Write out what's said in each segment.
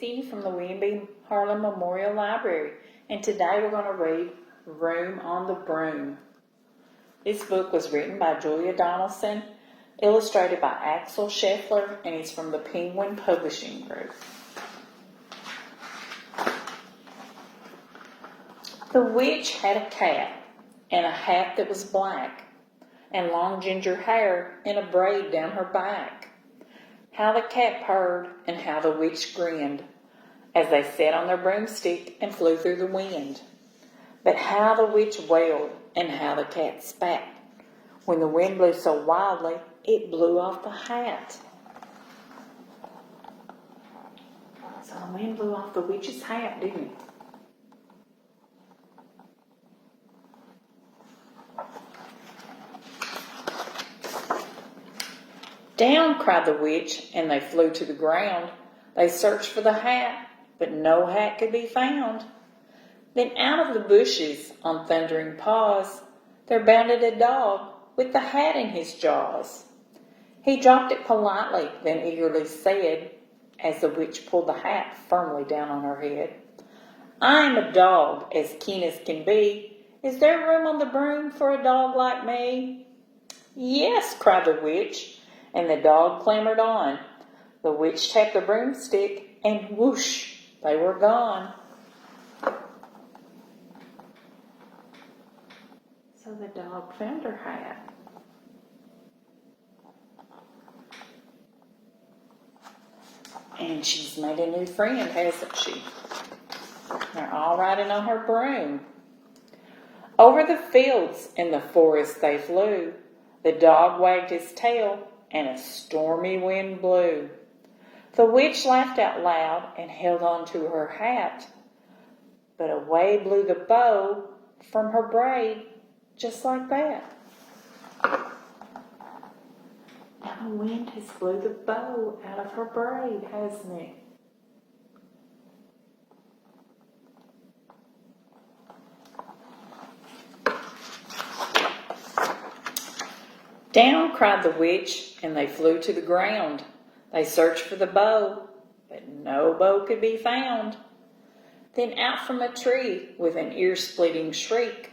Cece from the William B. Harlan Memorial Library, and today we're going to read Room on the Broom. This book was written by Julia Donaldson, illustrated by Axel Scheffler, and is from the Penguin Publishing Group. The witch had a cat, and a hat that was black, and long ginger hair and a braid down her back. How the cat purred, and how the witch grinned, as they sat on their broomstick and flew through the wind. But how the witch wailed, and how the cat spat. When the wind blew so wildly, it blew off the hat. So the wind blew off the witch's hat, didn't it? Down, cried the witch, and they flew to the ground. They searched for the hat, but no hat could be found. Then out of the bushes, on thundering paws, there bounded a dog with the hat in his jaws. He dropped it politely, then eagerly said, as the witch pulled the hat firmly down on her head, "I am a dog, as keen as can be. Is there room on the broom for a dog like me?" "Yes," cried the witch, and the dog clambered on. The witch tapped the broomstick, and whoosh, they were gone. So the dog found her hat. And she's made a new friend, hasn't she? They're all riding on her broom. Over the fields in the forest they flew. The dog wagged his tail, and a stormy wind blew. The witch laughed out loud and held on to her hat, but away blew the bow from her braid, just like that. Now the wind has blew the bow out of her braid, hasn't it? Down, cried the witch, and they flew to the ground. They searched for the bow, but no bow could be found. Then out from a tree, with an ear-splitting shriek,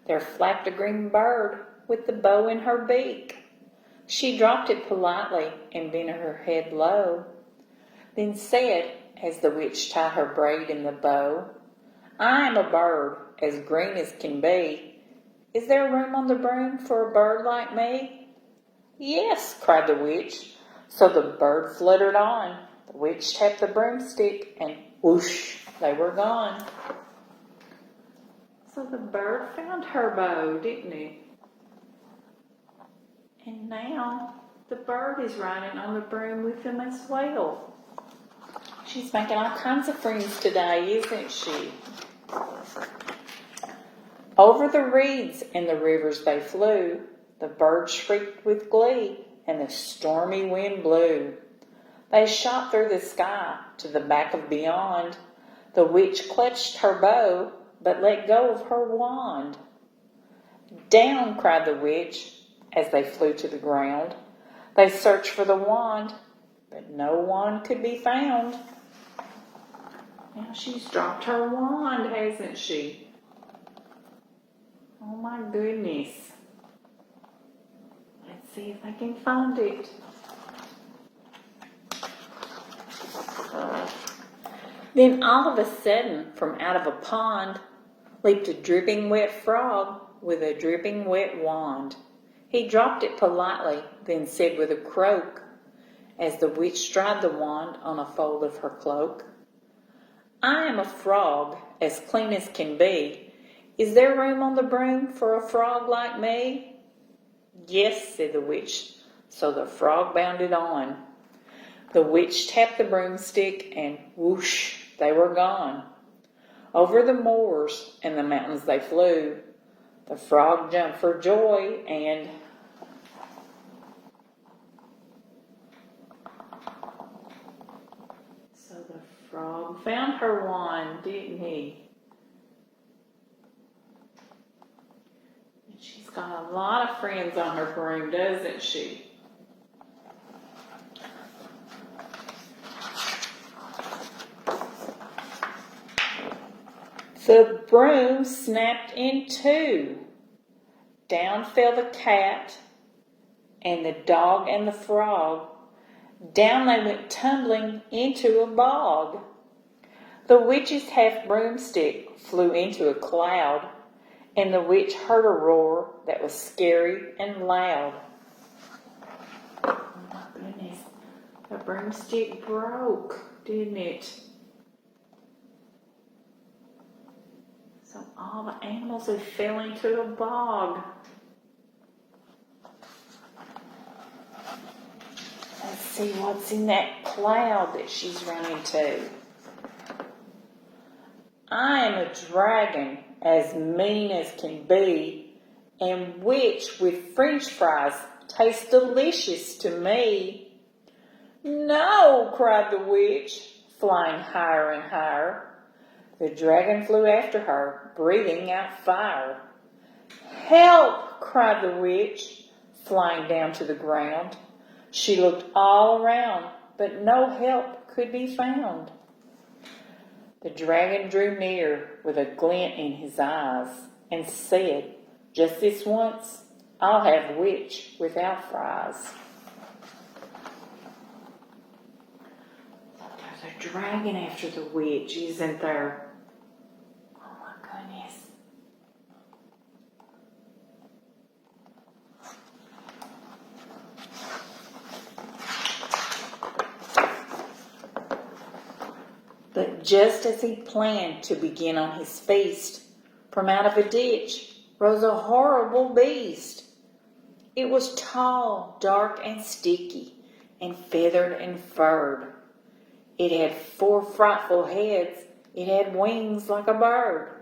there flapped a green bird with the bow in her beak. She dropped it politely and bent her head low, then said, as the witch tied her braid in the bow, "I am a bird, as green as can be. Is there room on the broom for a bird like me?" "Yes," cried the witch. So the bird fluttered on. The witch tapped the broomstick, and whoosh, they were gone. So the bird found her bow, didn't it? And now the bird is riding on the broom with them as well. She's making all kinds of friends today, isn't she? Over the reeds and the rivers they flew. The birds shrieked with glee, and the stormy wind blew. They shot through the sky to the back of beyond. The witch clutched her bow, but let go of her wand. "Down," cried the witch, as they flew to the ground. They searched for the wand, but no wand could be found. Now she's dropped her wand, hasn't she? Oh my goodness. Let's see if I can find it. Then all of a sudden, from out of a pond, leaped a dripping wet frog with a dripping wet wand. He dropped it politely, then said with a croak, as the witch dried the wand on a fold of her cloak, "I am a frog, as clean as can be. Is there room on the broom for a frog like me?" "Yes," said the witch, so the frog bounded on. The witch tapped the broomstick, and whoosh, they were gone. Over the moors and the mountains they flew. The frog jumped for joy, and so the frog found her wand, didn't he? She's got a lot of friends on her broom, doesn't she? The broom snapped in two. Down fell the cat and the dog and the frog. Down they went tumbling into a bog. The witch's half-broomstick flew into a cloud, and the witch heard a roar that was scary and loud. Oh my goodness, the broomstick broke, didn't it? So all the animals have fell into a bog. Let's see what's in that cloud that she's run into. I am a dragon, as mean as can be, and which with French fries tastes delicious to me. No, cried the witch, flying higher and higher. The dragon flew after her, breathing out fire. Help, cried the witch, flying down to the ground. She looked all around, but no help could be found. The dragon drew near with a glint in his eyes and said, just this once, I'll have witch without fries. There's a dragon after the witch, isn't there? Oh my goodness. But just as he planned to begin on his feast, from out of a ditch rose a horrible beast. It was tall, dark, and sticky, and feathered and furred. It had 4 frightful heads. It had wings like a bird.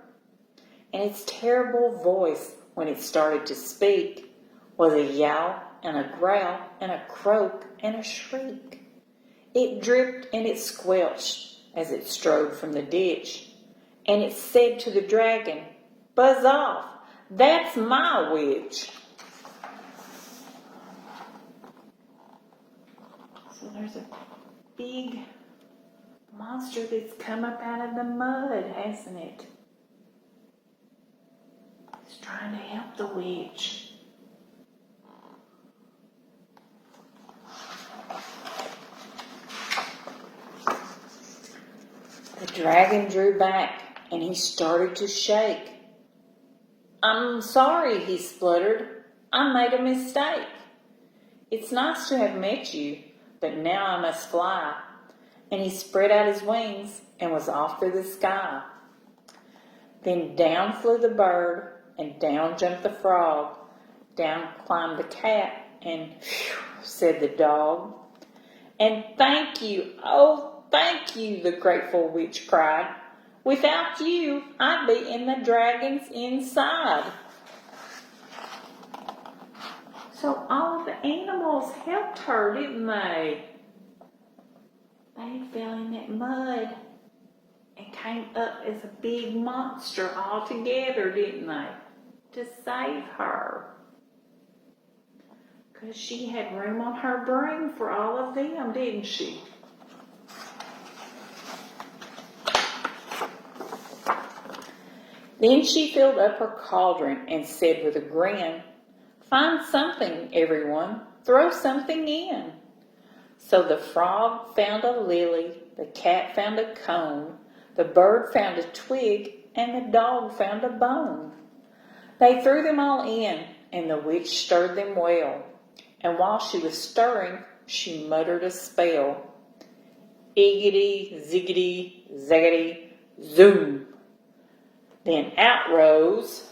And its terrible voice, when it started to speak, was a yowl and a growl and a croak and a shriek. It dripped and it squelched as it strode from the ditch, and it said to the dragon, buzz off, that's my witch. So there's a big monster that's come up out of the mud, hasn't it? It's trying to help the witch. The dragon drew back, and he started to shake. I'm sorry, he spluttered. I made a mistake. It's nice to have met you, but now I must fly. And he spread out his wings and was off through the sky. Then down flew the bird, and down jumped the frog. Down climbed the cat, and phew, said the dog. And thank you, oh, thank you, the grateful witch cried. Without you, I'd be in the dragon's inside. So all of the animals helped her, didn't they? They fell in that mud and came up as a big monster all together, didn't they? To save her. Because she had room on her broom for all of them, didn't she? Then she filled up her cauldron and said with a grin, find something, everyone, throw something in. So the frog found a lily, the cat found a cone, the bird found a twig, and the dog found a bone. They threw them all in, and the witch stirred them well. And while she was stirring, she muttered a spell. Iggity, ziggity, zaggity, zoom. Then out rose,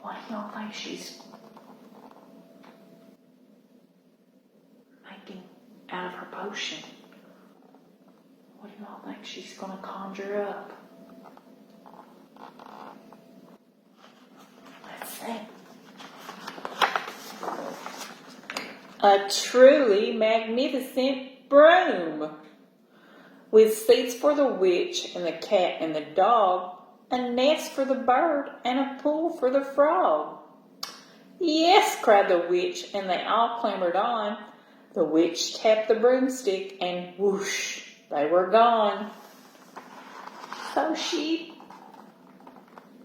what do y'all think she's making out of her potion? What do y'all think she's going to conjure up? Let's see. A truly magnificent broom, with seats for the witch and the cat and the dog, a nest for the bird and a pool for the frog. Yes, cried the witch, and they all clambered on. The witch tapped the broomstick, and whoosh, they were gone. So So she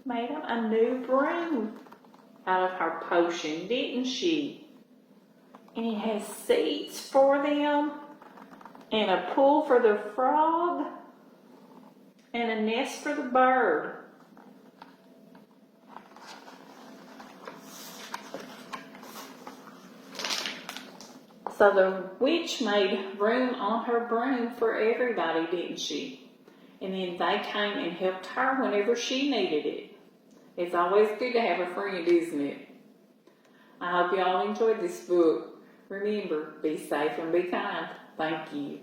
made them a new broom out of her potion, didn't she? And it has seats for them, and a pool for the frog, and a nest for the bird. So the witch made room on her broom for everybody, didn't she? And then they came and helped her whenever she needed it. It's always good to have a friend, isn't it? I hope you all enjoyed this book. Remember, be safe and be kind. Thank you.